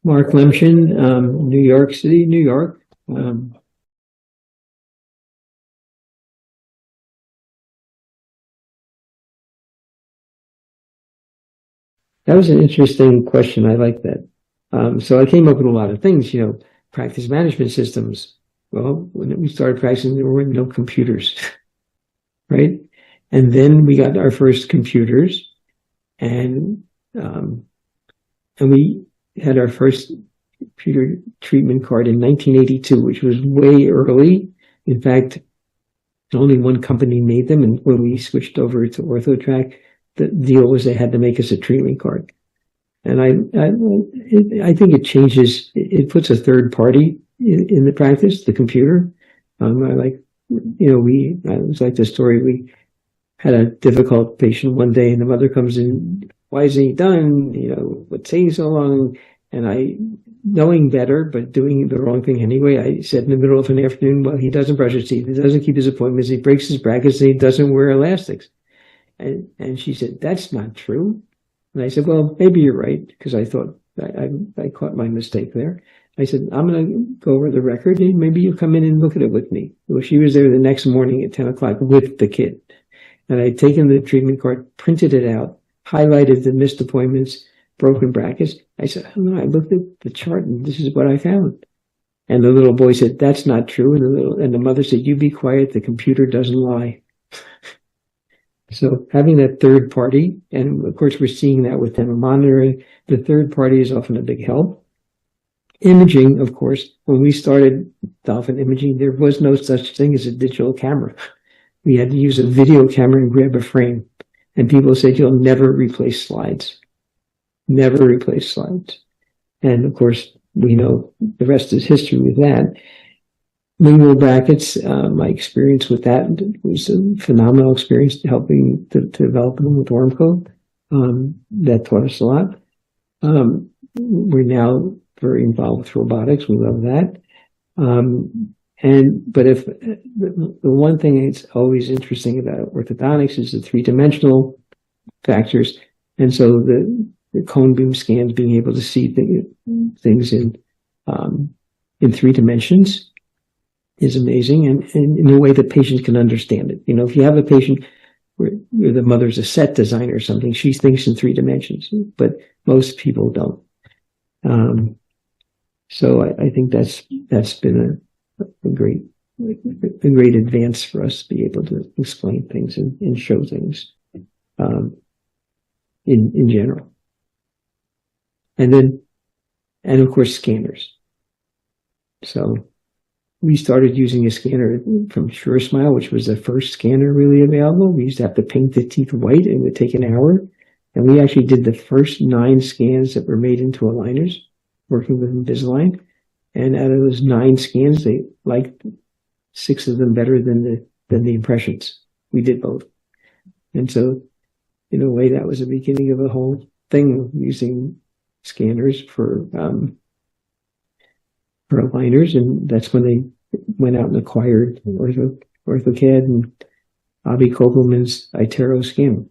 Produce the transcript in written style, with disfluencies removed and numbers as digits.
Marc Lemchen, New York City, New York. Um, that was an interesting question. I like that. So I came up with a lot of things, practice management systems. Well, when we started practicing, there were no computers, right? And then we got our first computers, and um, and we had our first computer treatment card in 1982, which was way early. In fact, only one company made them, and when we switched over to OrthoTrack, the deal was they had to make us a treatment card. And I think it changes. It puts a third party in the practice, the computer. I like, I was like the story. We had a difficult patient one day, and the mother comes in. Why isn't he done? What's taking so long? And I, knowing better, but doing the wrong thing anyway, I said in the middle of an afternoon, well, he doesn't brush his teeth, he doesn't keep his appointments, he breaks his brackets, and he doesn't wear elastics. And she said, that's not true. And I said, well, maybe you're right, because I thought I caught my mistake there. I said, I'm going to go over the record, and maybe you'll come in and look at it with me. Well, she was there the next morning at 10 o'clock with the kid. And I'd taken the treatment card, printed it out, highlighted the missed appointments, broken brackets. I said, oh, no, I looked at the chart, and this is what I found. And the little boy said, that's not true. And the mother said, you be quiet, the computer doesn't lie. So having that third party, and of course we're seeing that with them monitoring, the third party is often a big help. Imaging, of course, when we started dolphin imaging, there was no such thing as a digital camera. We had to use a video camera and grab a frame. And people said, you'll never replace slides. Never replace slides. And of course, we know the rest is history with that. Lingual brackets, my experience with that was a phenomenal experience helping to develop them with Ormco. That taught us a lot. We're now very involved with robotics. We love that. But if the one thing that's always interesting about orthodontics is the three-dimensional factors. And so the cone beam scans, being able to see things in 3 dimensions is amazing, and in a way that patients can understand it. If you have a patient where the mother's a set designer or something, she thinks in 3 dimensions, but most people don't. So I think that's been a great advance for us to be able to explain things and show things in general. And of course, scanners. So we started using a scanner from SureSmile, which was the first scanner really available. We used to have to paint the teeth white, and it would take an hour. And we actually did the first 9 scans that were made into aligners, working with Invisalign. And out of those 9 scans, they liked 6 of them better than the impressions. We did both. And so, in a way, that was the beginning of a whole thing of using scanners for aligners, and that's when they went out and acquired OrthoCAD and Avi Kopelman's iTero scanner.